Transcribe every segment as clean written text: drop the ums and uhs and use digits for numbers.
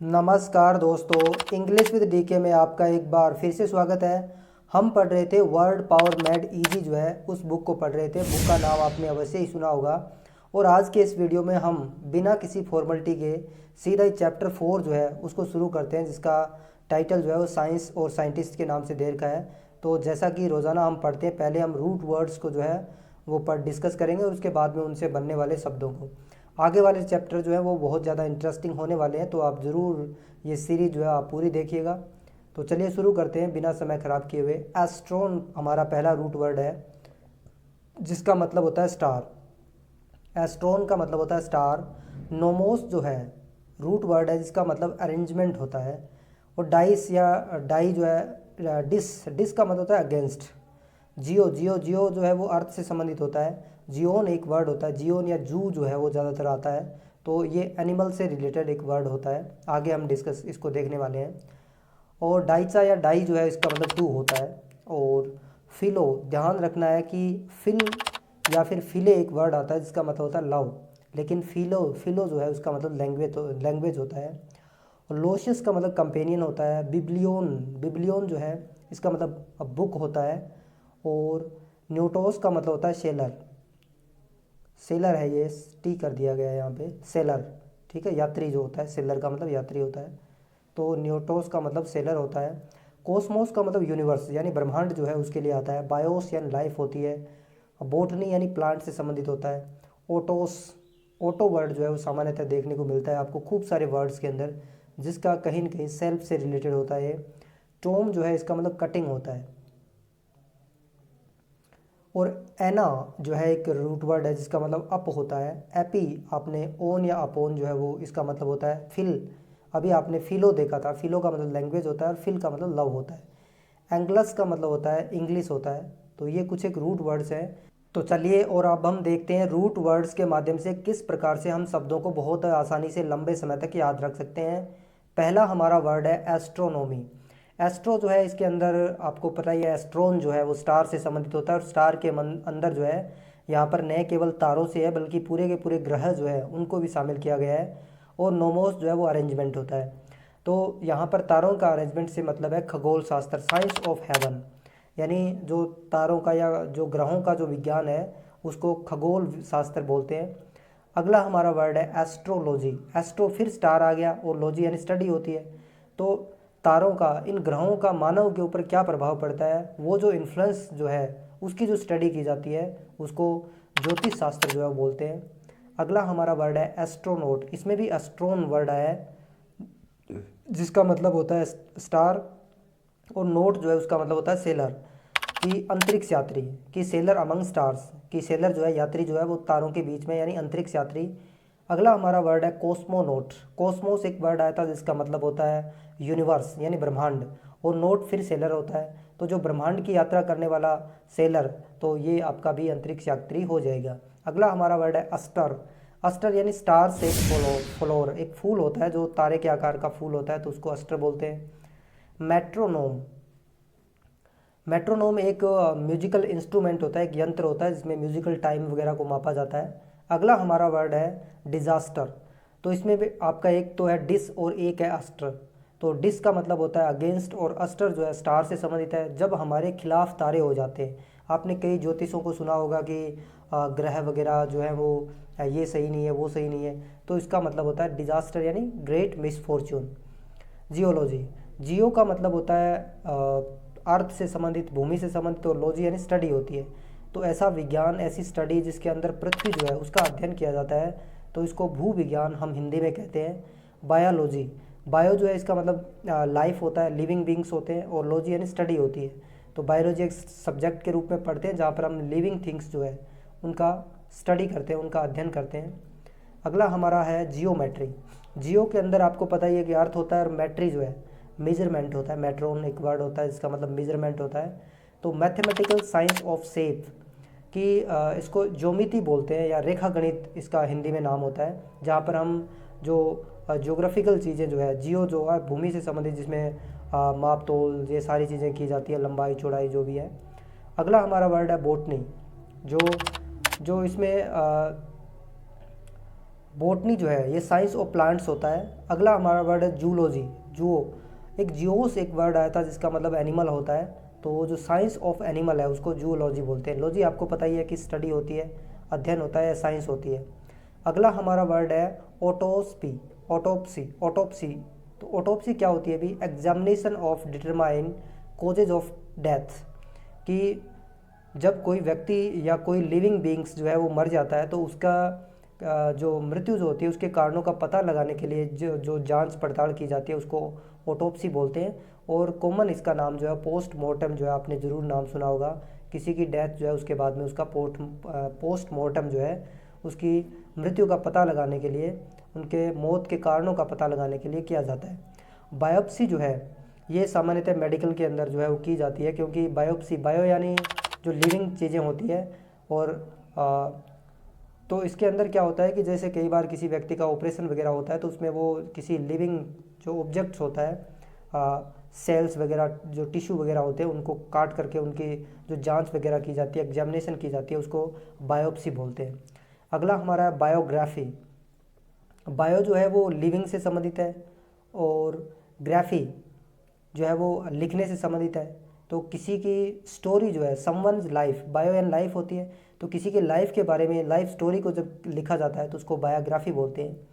नमस्कार दोस्तों, English with DK में आपका एक बार फिर से स्वागत है। हम पढ़ रहे थे वर्ड पावर मेड इजी जो है उस बुक को पढ़ रहे थे। बुक का नाम आपने अवश्य ही सुना होगा। और आज के इस वीडियो में हम बिना किसी फॉर्मेलिटी के सीधा ही चैप्टर 4 जो है उसको शुरू करते हैं, जिसका टाइटल जो है वो साइंस और साइंटिस्ट के नाम से दे रखा है। तो जैसा कि रोज़ाना हम पढ़ते हैं, पहले हम रूट वर्ड्स को जो है वो डिस्कस करेंगे और उसके बाद में उनसे बनने वाले शब्दों को। आगे वाले चैप्टर जो है वो बहुत ज़्यादा इंटरेस्टिंग होने वाले हैं, तो आप ज़रूर ये सीरीज जो है आप पूरी देखिएगा। तो चलिए शुरू करते हैं बिना समय ख़राब किए हुए। एस्ट्रोन हमारा पहला रूट वर्ड है, जिसका मतलब होता है स्टार। एस्ट्रोन का मतलब होता है स्टार। नोमोस जो है रूट वर्ड है, जिसका मतलब अरेंजमेंट होता है। और डाइस या डाई जो है डिस डिस का मतलब होता है अगेंस्ट। जियो जियो जियो जो है वो अर्थ से संबंधित होता है। जियोन एक वर्ड होता है, जियोन या जू जो है वो ज़्यादातर आता है। तो ये एनिमल से रिलेटेड एक वर्ड होता है, आगे हम डिस्कस इसको देखने वाले हैं। और डाइचा या डाई जो है इसका मतलब टू होता है। और फिलो, ध्यान रखना है कि फिल या फिर फिले एक वर्ड आता है जिसका मतलब होता है लव, लेकिन फिलो फिलो जो है उसका मतलब लैंग्वेज होता है। और लोशियस का मतलब कंपेनियन होता है। बिब्लियोन बिब्लियोन जो है इसका मतलब बुक होता है। और न्यूटोस का मतलब होता है सेलर। सेलर है, ये टी कर दिया गया है यहाँ पे, सेलर। ठीक है, यात्री जो होता है, सेलर का मतलब यात्री होता है। तो न्यूटोस का मतलब सेलर होता है। कोस्मोस का मतलब यूनिवर्स यानी ब्रह्मांड जो है उसके लिए आता है। बायोस यानी लाइफ होती है। बोटनी यानी प्लांट से संबंधित होता है। ओटोस, ओटो वर्ड जो है वो सामान्यतः देखने को मिलता है आपको खूब सारे वर्ड्स के अंदर, जिसका कहीं न कहीं सेल्फ से रिलेटेड होता है। टोम जो है इसका मतलब कटिंग होता है। और एना जो है एक रूट वर्ड है जिसका मतलब अप होता है। एपी, आपने ओन या अपोन जो है वो इसका मतलब होता है फिल। अभी आपने फिलो देखा था, फिलो का मतलब लैंग्वेज होता है और फिल का मतलब लव होता है। एंग्लस का मतलब होता है इंग्लिश होता है। तो ये कुछ एक रूट वर्ड्स हैं। तो चलिए और अब हम देखते हैं रूट वर्ड्स के माध्यम से किस प्रकार से हम शब्दों को बहुत आसानी से लंबे समय तक याद रख सकते हैं। पहला हमारा वर्ड है एस्ट्रोनॉमी। एस्ट्रो जो है इसके अंदर आपको पता ही है, एस्ट्रोन जो है वो स्टार से संबंधित होता है। और स्टार के अंदर जो है यहाँ पर न केवल तारों से है बल्कि पूरे के पूरे ग्रह जो है उनको भी शामिल किया गया है। और नोमोस जो है वो अरेंजमेंट होता है। तो यहाँ पर तारों का अरेंजमेंट से मतलब है खगोल शास्त्र, साइंस ऑफ हेवन। यानी जो तारों का या जो ग्रहों का जो विज्ञान है उसको खगोल शास्त्र बोलते हैं। अगला हमारा वर्ड है एस्ट्रोलॉजी। एस्ट्रो फिर स्टार आ गया और लॉजी यानी स्टडी होती है। तो तारों का, इन ग्रहों का मानव के ऊपर क्या प्रभाव पड़ता है, वो जो इन्फ्लुएंस जो है उसकी जो स्टडी की जाती है उसको ज्योतिष शास्त्र जो है वो बोलते हैं। अगला हमारा वर्ड है एस्ट्रोनॉट। इसमें भी एस्ट्रोन वर्ड आया है जिसका मतलब होता है स्टार। और नोट जो है उसका मतलब होता है सेलर, कि अंतरिक्ष यात्री, कि सेलर अमंग स्टार्स, कि सेलर जो है यात्री जो है वो तारों के बीच में यानी अंतरिक्ष यात्री। अगला हमारा वर्ड है कोस्मोनोट। कोस्मोस एक वर्ड आया था जिसका मतलब होता है यूनिवर्स यानी ब्रह्मांड। और नोट फिर सेलर होता है। तो जो ब्रह्मांड की यात्रा करने वाला सेलर, तो ये आपका भी अंतरिक्ष यात्री हो जाएगा। अगला हमारा वर्ड है अस्टर। अस्टर यानी स्टार से फ्लोर, एक फूल होता है जो तारे के आकार का फूल होता है, तो उसको अस्टर बोलते हैं। मेट्रोनोम, मेट्रोनोम एक म्यूजिकल इंस्ट्रूमेंट होता है, एक यंत्र होता है जिसमें म्यूजिकल टाइम वगैरह को मापा जाता है। अगला हमारा वर्ड है डिजास्टर। तो इसमें भी आपका एक तो है डिस और एक है अस्टर। तो डिस का मतलब होता है अगेंस्ट और अस्टर जो है स्टार से संबंधित है, जब हमारे खिलाफ तारे हो जाते हैं। आपने कई ज्योतिषों को सुना होगा कि ग्रह वगैरह जो है वो ये सही नहीं है वो सही नहीं है, तो इसका मतलब होता है डिजास्टर यानी ग्रेट मिसफॉर्च्यून। जियोलॉजी, जियो का मतलब होता है अर्थ से संबंधित, भूमि से संबंधित, और लॉजी यानी स्टडी होती है। तो ऐसा विज्ञान, ऐसी स्टडी जिसके अंदर पृथ्वी जो है उसका अध्ययन किया जाता है, तो इसको भू विज्ञान हम हिंदी में कहते हैं। बायोलॉजी, बायो जो है इसका मतलब लाइफ होता है, लिविंग बींग्स होते हैं, और लॉजी यानी स्टडी होती है। तो बायोलॉजी एक सब्जेक्ट के रूप में पढ़ते हैं जहाँ पर हम लिविंग थिंग्स जो है उनका स्टडी करते हैं, उनका अध्ययन करते हैं। अगला हमारा है जियोमेट्री। जियो के अंदर आपको पता ही है कि अर्थ होता है, और मैट्री जो है मेजरमेंट होता है। मेट्रोन एक वर्ड होता है जिसका मतलब मेजरमेंट होता है। तो मैथमेटिकल साइंस ऑफ शेप, कि इसको ज्योमिति बोलते हैं या रेखा गणित इसका हिंदी में नाम होता है, जहाँ पर हम जो ज्योग्राफिकल चीज़ें जो है, जियो जो है भूमि से संबंधित, जिसमें माप तोल ये सारी चीज़ें की जाती है, लंबाई चौड़ाई जो भी है। अगला हमारा वर्ड है बोटनी। जो जो इसमें बोटनी जो है ये साइंस ऑफ प्लांट्स होता है। अगला हमारा वर्ड है जूलॉजी। जूओ, एक जियोस एक वर्ड आया था जिसका मतलब एनिमल होता है, तो जो साइंस ऑफ एनिमल है उसको जूलॉजी बोलते हैं। लॉजी आपको पता ही है कि स्टडी होती है, अध्ययन होता है या साइंस होती है। अगला हमारा वर्ड है ऑटोस्पी। ऑटोप्सी, ऑटोप्सी, तो ऑटोप्सी क्या होती है भी? Examination of determine causes of death, कि जब कोई व्यक्ति या कोई लिविंग बींग्स जो है वो मर जाता है तो उसका जो मृत्यु जो होती है उसके कारणों का पता लगाने के लिए जो जो जांच पड़ताल की जाती है उसको ऑटोप्सी बोलते हैं। और कॉमन इसका नाम जो है पोस्टमार्टम, जो है आपने ज़रूर नाम सुना होगा। किसी की डेथ जो है उसके बाद में उसका पोस्टमार्टम जो है उसकी मृत्यु का पता लगाने के लिए, उनके मौत के कारणों का पता लगाने के लिए किया जाता है। बायोप्सी जो है ये सामान्यतः मेडिकल के अंदर जो है वो की जाती है, क्योंकि बायोप्सी, बायो यानी जो लिविंग चीज़ें होती है, और तो इसके अंदर क्या होता है कि जैसे कई बार किसी व्यक्ति का ऑपरेशन वगैरह होता है तो उसमें वो किसी लिविंग जो ऑब्जेक्ट्स होता है, सेल्स वगैरह जो टिश्यू वगैरह होते हैं उनको काट करके उनकी जो जांच वगैरह की जाती है, एग्जामिनेशन की जाती है, उसको बायोप्सी बोलते हैं। अगला हमारा है बायोग्राफी। बायो जो है वो लिविंग से संबंधित है, और ग्राफी जो है वो लिखने से संबंधित है। तो किसी की स्टोरी जो है, someone's life, bio and life होती है, तो किसी के लाइफ के बारे में, लाइफ स्टोरी को जब लिखा जाता है तो उसको बायोग्राफी बोलते हैं।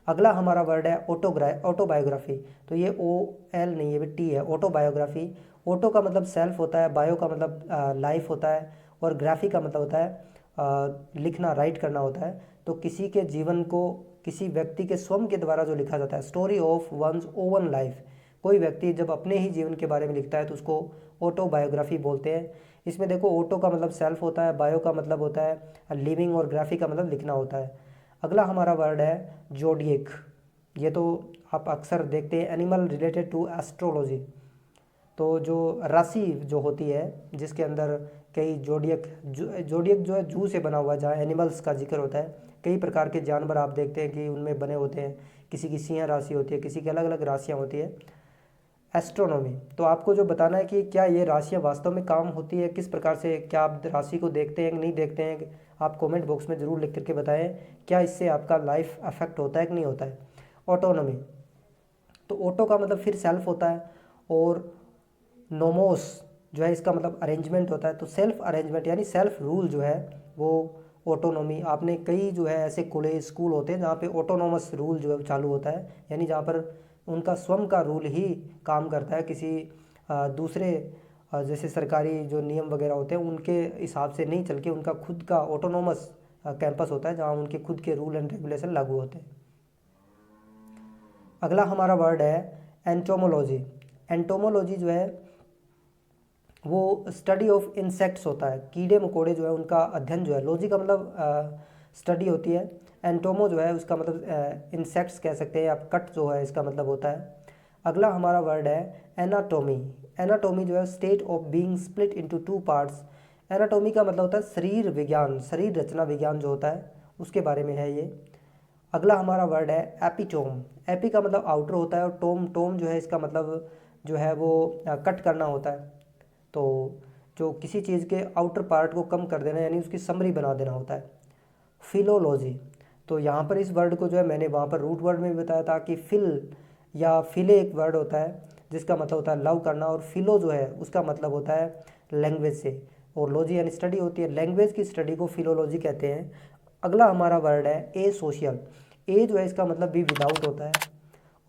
अगला हमारा वर्ड है ऑटोबायोग्राफी। तो ये ओ एल नहीं, ये भी टी है, ऑटोबायोग्राफी। ऑटो का मतलब सेल्फ होता है, बायो का मतलब लाइफ होता है, और ग्राफी का मतलब होता है लिखना, राइट करना होता है। तो किसी के जीवन को किसी व्यक्ति के स्वयं के द्वारा जो लिखा जाता है, story of one's own life. कोई व्यक्ति जब अपने ही जीवन के बारे में लिखता है तो उसको ऑटोबायोग्राफी बोलते हैं। इसमें देखो, ऑटो का मतलब सेल्फ होता है, बायो का मतलब होता है लिविंग, और ग्राफी का मतलब लिखना होता है। अगला हमारा वर्ड है जोडिएक। ये तो आप अक्सर देखते हैं, एनिमल रिलेटेड टू एस्ट्रोलॉजी। तो जो राशि जो होती है जिसके अंदर कई जोडियक जो है जू से बना हुआ, जहाँ एनिमल्स का जिक्र होता है। कई प्रकार के जानवर आप देखते हैं कि उनमें बने होते हैं, किसी की सिंह राशि होती है, किसी की अलग अलग राशियाँ होती है। एस्ट्रोनॉमी, तो आपको जो बताना है कि क्या ये राशियाँ वास्तव में काम होती है, किस प्रकार से, क्या आप राशि को देखते हैं कि नहीं देखते हैं, आप कमेंट बॉक्स में ज़रूर लिख करके बताएं। क्या इससे आपका लाइफ अफेक्ट होता है कि नहीं होता है। ऑटोनॉमी, तो ऑटो का मतलब फिर सेल्फ होता है, और नोमोस जो है इसका मतलब अरेंजमेंट होता है। तो सेल्फ अरेंजमेंट यानी सेल्फ रूल जो है वो ऑटोनॉमी। आपने कई जो है ऐसे कॉलेज स्कूल होते हैं जहाँ पे ऑटोनोमस रूल जो है चालू होता है, यानी जहाँ पर उनका स्वयं का रूल ही काम करता है, किसी दूसरे जैसे सरकारी जो नियम वगैरह होते हैं उनके हिसाब से नहीं चल के उनका खुद का ऑटोनोमस कैंपस होता है जहाँ उनके खुद के रूल एंड रेगुलेशन लागू होते हैं। अगला हमारा वर्ड है एंटोमोलॉजी। एंटोमोलॉजी जो है वो स्टडी ऑफ इंसेक्ट्स होता है, कीड़े मकोड़े जो है उनका अध्ययन जो है। लॉजी का मतलब स्टडी होती है, एंटोमो जो है उसका मतलब इंसेक्ट्स कह सकते हैं, आप कट जो है इसका मतलब होता है। अगला हमारा वर्ड है एनाटोमी। एनाटोमी जो है state of being split into two parts. Anatomy का मतलब होता है शरीर विज्ञान, शरीर रचना विज्ञान जो होता है उसके बारे में है ये। अगला हमारा वर्ड है एपिटोम। एपी का मतलब आउटर होता है, और टोम, टोम जो है इसका मतलब जो है वो कट करना होता है। तो जो किसी चीज़ के आउटर पार्ट को कम कर देना यानी उसकी समरी बना देना होता है। फिलोलॉजी, तो यहाँ पर इस वर्ड को जो है मैंने वहाँ पर रूट वर्ड में भी बताया था कि फिल या फिले एक वर्ड होता है जिसका मतलब होता है लव करना, और फिलो जो है उसका मतलब होता है लैंग्वेज से, और लॉजी यानी स्टडी होती है, लैंग्वेज की स्टडी को फिलोलॉजी कहते हैं। अगला हमारा वर्ड है ए सोशल। ए जो है इसका मतलब भी विदाउट होता है,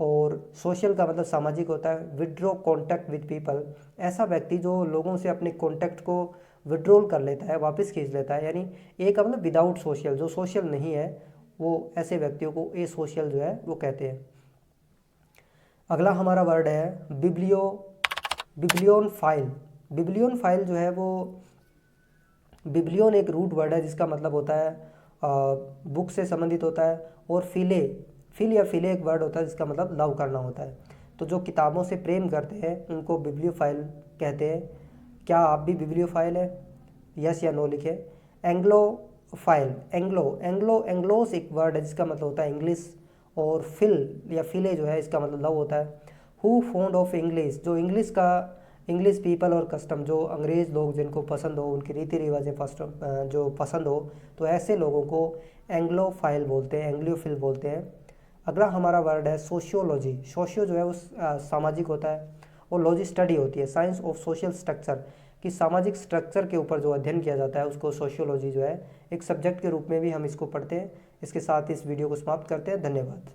और सोशल का मतलब सामाजिक होता है। विड्रॉ कॉन्टैक्ट विद पीपल, ऐसा व्यक्ति जो लोगों से अपने कॉन्टैक्ट को विड्रॉल कर लेता है, वापस खींच लेता है, यानी ए का मतलब विदाउट सोशल, जो सोशल नहीं है वो ऐसे व्यक्तियों को ए सोशल जो है वो कहते हैं। अगला हमारा वर्ड है बिब्लियोन फाइल। बिब्लियोन फाइल जो है वो, बिब्लियोन एक रूट वर्ड है जिसका मतलब होता है बुक से संबंधित होता है, और फिल या फिले एक वर्ड होता है जिसका मतलब लव करना होता है। तो जो किताबों से प्रेम करते हैं उनको बिब्लियोफाइल कहते हैं। क्या आप भी बिब्लियोफाइल है? यस या नो लिखे। एंग्लोफाइल, एंग्लोस एक वर्ड है जिसका मतलब होता है इंग्लिश, और फिल या फिले जो है इसका मतलब लव होता है। हु फॉन्ड ऑफ इंग्लिश, जो इंग्लिश का इंग्लिश पीपल और कस्टम, जो अंग्रेज़ लोग जिनको पसंद हो, उनके रीति रिवाजें जो पसंद हो, तो ऐसे लोगों को एंग्लोफाइल बोलते हैं, एंग्लियोफिल बोलते हैं। अगला हमारा वर्ड है सोशियोलॉजी। सोशियो जो है वो सामाजिक होता है, और लॉजी स्टडी होती है, साइंस ऑफ सोशल स्ट्रक्चर, कि सामाजिक स्ट्रक्चर के ऊपर जो अध्ययन किया जाता है उसको सोशियोलॉजी जो है एक सब्जेक्ट के रूप में भी हम इसको पढ़ते हैं। इसके साथ इस वीडियो को समाप्त करते हैं। धन्यवाद।